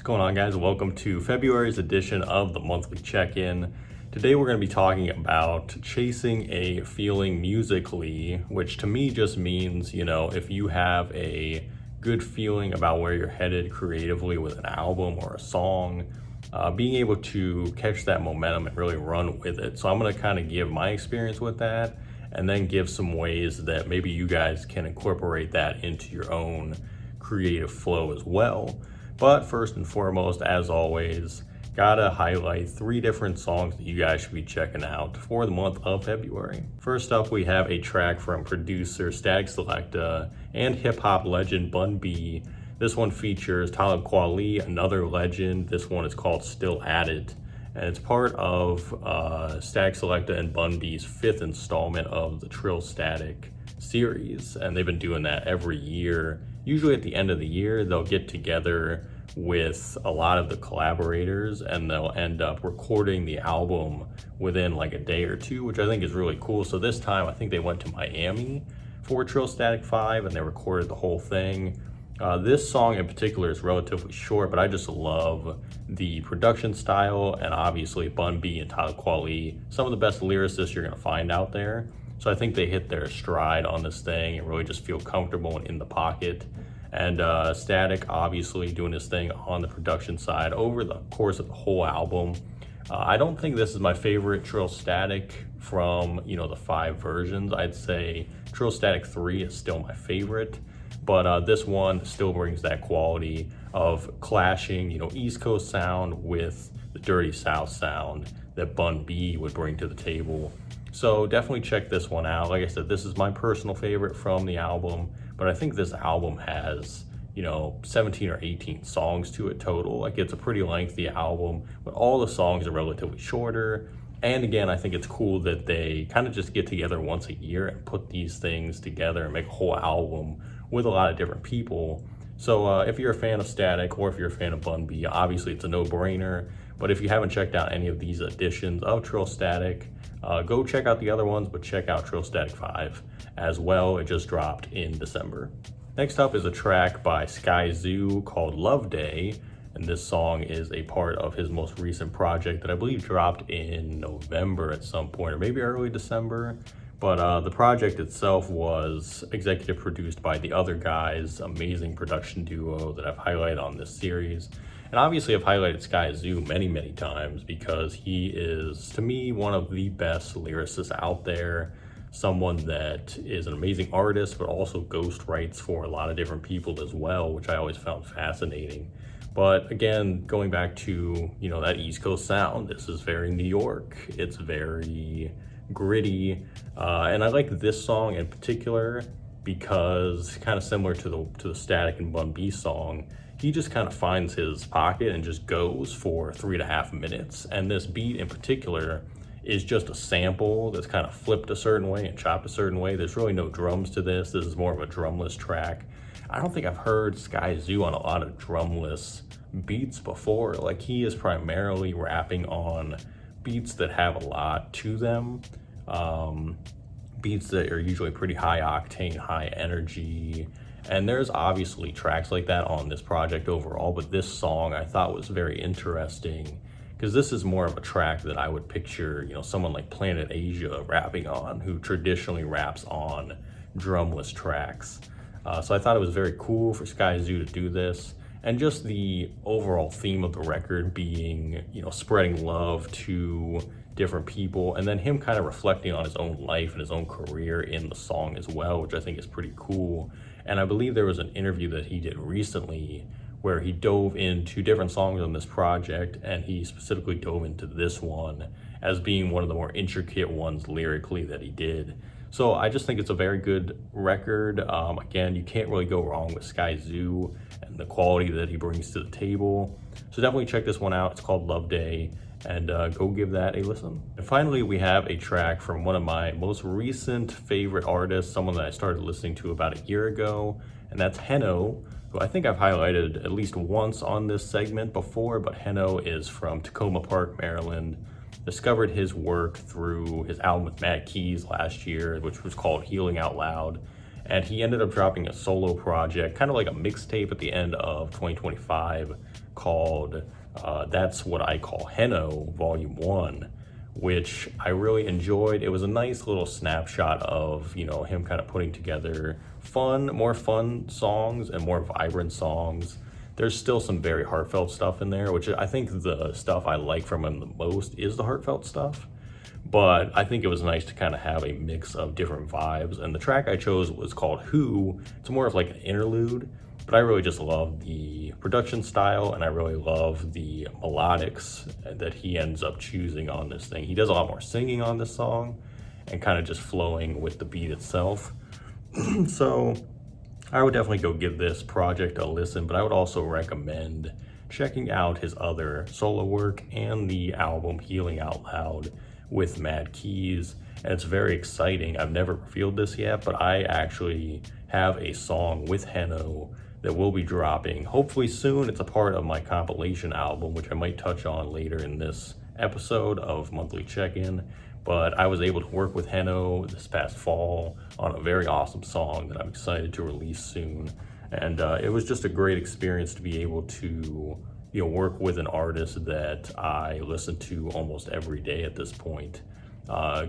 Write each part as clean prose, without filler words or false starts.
going on, guys? Welcome to February's edition of the monthly check-in. Today we're going to be talking about chasing a feeling musically, which to me just means, if you have a good feeling about where you're headed creatively with an album or a song, being able to catch that momentum and really run with it. So I'm going to kind of give my experience with that and then give some ways that maybe you guys can incorporate that into your own creative flow as well. But first and foremost, as always, gotta highlight 3 different songs that you guys should be checking out for the month of February. First up, we have a track from producer Statik Selektah and hip-hop legend Bun B. This one features Talib Kweli, another legend. This one is called Still At It, and it's part of Statik Selektah and Bun B's 5th installment of the Trill Statik series, and they've been doing that every year. Usually at the end of the year, they'll get together with a lot of the collaborators and they'll end up recording the album within like a day or two, which I think is really cool. So this time I think they went to Miami for Trill Statik 5 and they recorded the whole thing. This song in particular is relatively short, but I just love the production style, and obviously Bun B and Talib Kweli, some of the best lyricists you're gonna find out there. So I think they hit their stride on this thing and really just feel comfortable and in the pocket. And Statik obviously doing his thing on the production side over the course of the whole album. I don't think this is my favorite Trill Statik from, the 5 versions. I'd say Trill Statik 3 is still my favorite, but this one still brings that quality of clashing, East Coast sound with the Dirty South sound that Bun B would bring to the table. So definitely check this one out. Like I said, this is my personal favorite from the album, but I think this album has, 17 or 18 songs to it total. Like, it's a pretty lengthy album, but all the songs are relatively shorter. And again, I think it's cool that they kind of just get together once a year and put these things together and make a whole album with a lot of different people. So if you're a fan of Statik or if you're a fan of Bun B, obviously it's a no-brainer. But if you haven't checked out any of these editions of Trill Statik, go check out the other ones, but check out Trill Statik 5 as well. It just dropped in December. Next up is a track by Skyzoo called Love Day, and this song is a part of his most recent project that I believe dropped in November at some point, or maybe early December. But the project itself was executive produced by The Other Guys, amazing production duo that I've highlighted on this series. And obviously I've highlighted Skyzoo many, many times because he is, to me, one of the best lyricists out there. Someone that is an amazing artist, but also ghost writes for a lot of different people as well, which I always found fascinating. But again, going back to, that East Coast sound, this is very New York. It's very gritty. And I like this song in particular because, kind of similar to the Statik and Bun B song, he just kind of finds his pocket and just goes for 3.5 minutes. And this beat in particular is just a sample that's kind of flipped a certain way and chopped a certain way. There's really no drums to this. This is more of a drumless track. I don't think I've heard Skyzoo on a lot of drumless beats before. Like, he is primarily rapping on beats that have a lot to them. Beats that are usually pretty high octane, high energy. And there's obviously tracks like that on this project overall, but this song I thought was very interesting because this is more of a track that I would picture, someone like Planet Asia rapping on, who traditionally raps on drumless tracks. So I thought it was very cool for Skyzoo to do this. And just the overall theme of the record being, spreading love to different people, and then him kind of reflecting on his own life and his own career in the song as well, which I think is pretty cool. And I believe there was an interview that he did recently where he dove into different songs on this project, and he specifically dove into this one as being one of the more intricate ones lyrically that he did. So I just think it's a very good record. Again, you can't really go wrong with Skyzoo and the quality that he brings to the table. So definitely check this one out. It's called Love Day, and go give that a listen. And finally, we have a track from one of my most recent favorite artists, someone that I started listening to about a year ago, and that's Henno, who I think I've highlighted at least once on this segment before, but Henno is from Tacoma Park, Maryland. Discovered his work through his album with Matt Keys last year, which was called Healing Out Loud. And he ended up dropping a solo project, kind of like a mixtape at the end of 2025 called That's What I Call Heno Volume 1, which I really enjoyed. It was a nice little snapshot of, him kind of putting together more fun songs and more vibrant songs. There's still some very heartfelt stuff in there, which I think the stuff I like from him the most is the heartfelt stuff. But I think it was nice to kind of have a mix of different vibes. And the track I chose was called Who. It's more of like an interlude, but I really just love the production style, and I really love the melodics that he ends up choosing on this thing. He does a lot more singing on this song and kind of just flowing with the beat itself. So I would definitely go give this project a listen, but I would also recommend checking out his other solo work and the album Healing Out Loud with Mad Keys. And it's very exciting. I've never revealed this yet, but I actually have a song with Heno that will be dropping hopefully soon. It's a part of my compilation album, which I might touch on later in this episode of Monthly Check-In. But I was able to work with Heno this past fall on a very awesome song that I'm excited to release soon. And it was just a great experience to be able to work with an artist that I listen to almost every day at this point.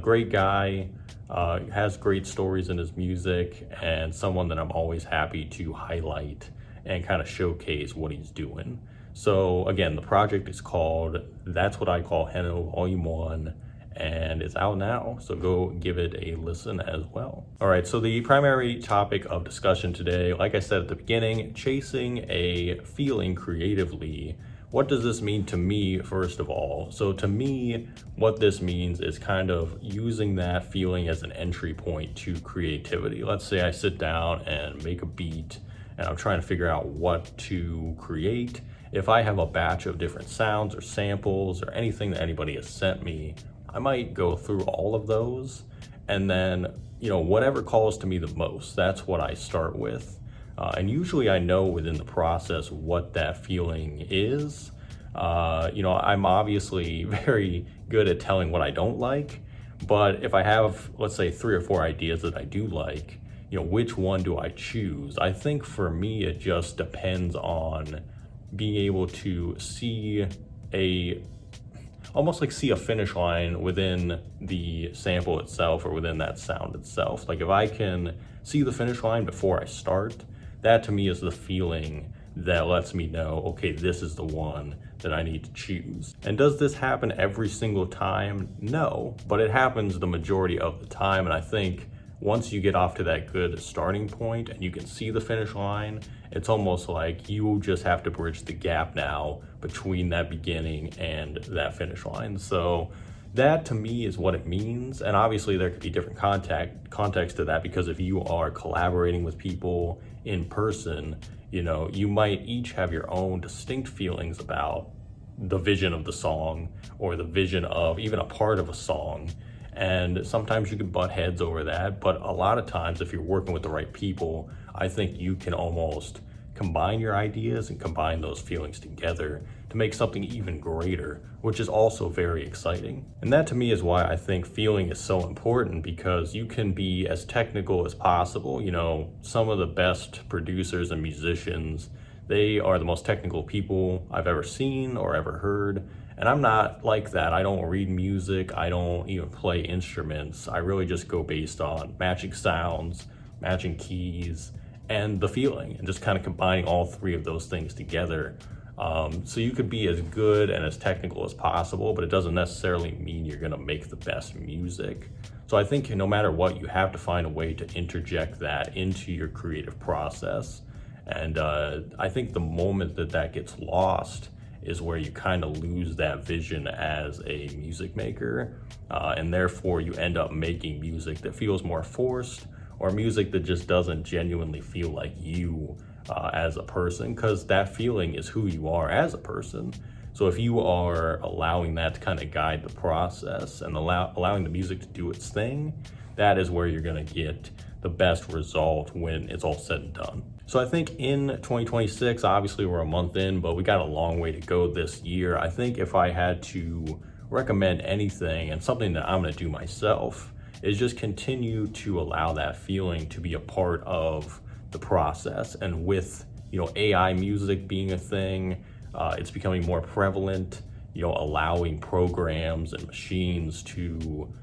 Great guy, has great stories in his music, and someone that I'm always happy to highlight and kind of showcase what he's doing. So again, the project is called That's What I Call Heno Volume 1, and it's out now, so go give it a listen as well. All right, so the primary topic of discussion today, like I said at the beginning, chasing a feeling creatively. What does this mean to me, first of all? So to me, what this means is kind of using that feeling as an entry point to creativity. Let's say I sit down and make a beat, and I'm trying to figure out what to create. If I have a batch of different sounds or samples or anything that anybody has sent me, I might go through all of those, and then, whatever calls to me the most, that's what I start with. And usually I know within the process what that feeling is. I'm obviously very good at telling what I don't like, but if I have, let's say, 3 or 4 ideas that I do like, which one do I choose? I think for me, it just depends on being able to see almost like see a finish line within the sample itself or within that sound itself. Like if I can see the finish line before I start, that to me is the feeling that lets me know, okay, this is the one that I need to choose. And does this happen every single time? No, but it happens the majority of the time. And I think once you get off to that good starting point and you can see the finish line, it's almost like you just have to bridge the gap now between that beginning and that finish line. So that to me is what it means. And obviously there could be different context to that, because if you are collaborating with people in person, you might each have your own distinct feelings about the vision of the song or the vision of even a part of a song. And sometimes you can butt heads over that, but a lot of times if you're working with the right people, I think you can almost combine your ideas and combine those feelings together to make something even greater, which is also very exciting. And that to me is why I think feeling is so important, because you can be as technical as possible. Some of the best producers and musicians, they are the most technical people I've ever seen or ever heard. And I'm not like that. I don't read music. I don't even play instruments. I really just go based on matching sounds, matching keys, and the feeling, and just kind of combining all 3 of those things together. So you could be as good and as technical as possible, but it doesn't necessarily mean you're gonna make the best music. So I think no matter what, you have to find a way to interject that into your creative process. And I think the moment that gets lost is where you kind of lose that vision as a music maker, and therefore you end up making music that feels more forced, or music that just doesn't genuinely feel like you as a person, because that feeling is who you are as a person. So if you are allowing that to kind of guide the process and allowing the music to do its thing, that is where you're going to get the best result when it's all said and done. So I think in 2026, obviously we're a month in, but we got a long way to go this year. I think if I had to recommend anything, and something that I'm going to do myself, is just continue to allow that feeling to be a part of the process. And with AI music being a thing, it's becoming more prevalent, allowing programs and machines to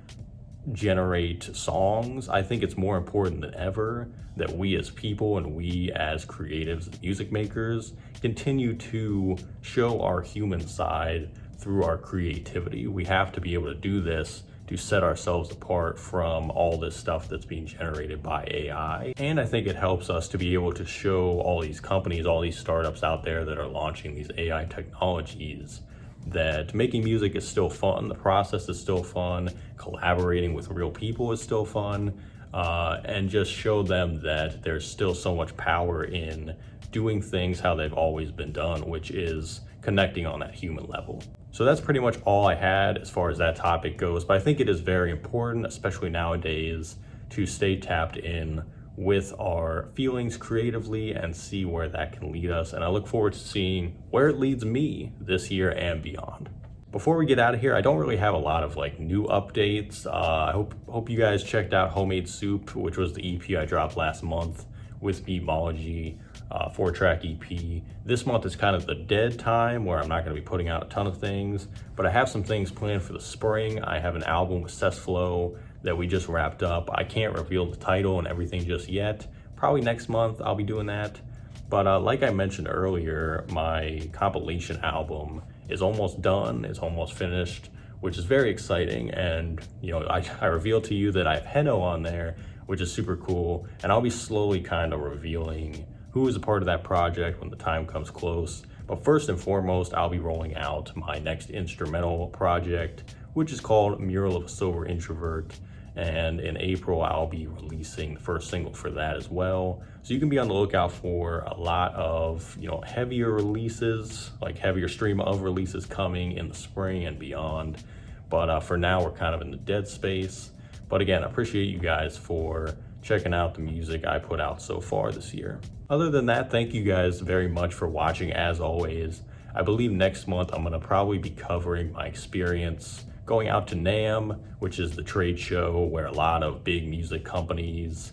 generate songs. I think it's more important than ever that we as people and we as creatives and music makers continue to show our human side through our creativity. We have to be able to do this to set ourselves apart from all this stuff that's being generated by AI. And I think it helps us to be able to show all these companies, all these startups out there that are launching these AI technologies, that making music is still fun, the process is still fun, collaborating with real people is still fun, and just show them that there's still so much power in doing things how they've always been done, which is connecting on that human level. So that's pretty much all I had as far as that topic goes, but I think it is very important, especially nowadays, to stay tapped in with our feelings creatively and see where that can lead us. And I look forward to seeing where it leads me this year and beyond. Before we get out of here, I don't really have a lot of new updates. I hope you guys checked out Homemade Soup, which was the EP I dropped last month with Beatmology, 4-track EP. This month is kind of the dead time where I'm not going to be putting out a ton of things, but I have some things planned for the spring. I have an album with Cessflow that we just wrapped up. I can't reveal the title and everything just yet. Probably next month I'll be doing that. But like I mentioned earlier, my compilation album is almost done. It's almost finished, which is very exciting. And I revealed to you that I have Heno on there, which is super cool. And I'll be slowly kind of revealing who is a part of that project when the time comes close. But first and foremost, I'll be rolling out my next instrumental project, which is called Mural of a Sober Introvert. And in April, I'll be releasing the first single for that as well. So you can be on the lookout for a lot of, heavier releases, like heavier stream of releases coming in the spring and beyond. But for now, we're kind of in the dead space. But again, I appreciate you guys for checking out the music I put out so far this year. Other than that, thank you guys very much for watching as always. I believe next month I'm gonna probably be covering my experience going out to NAMM, which is the trade show where a lot of big music companies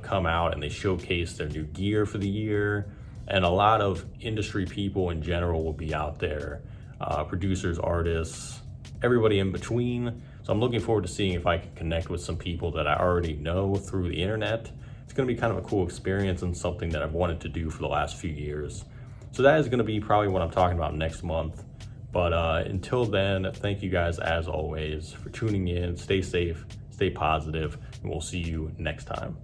come out and they showcase their new gear for the year. And a lot of industry people in general will be out there, producers, artists, everybody in between. So I'm looking forward to seeing if I can connect with some people that I already know through the internet. It's gonna be kind of a cool experience and something that I've wanted to do for the last few years. So that is gonna be probably what I'm talking about next month. But until then, thank you guys as always for tuning in. Stay safe, stay positive, and we'll see you next time.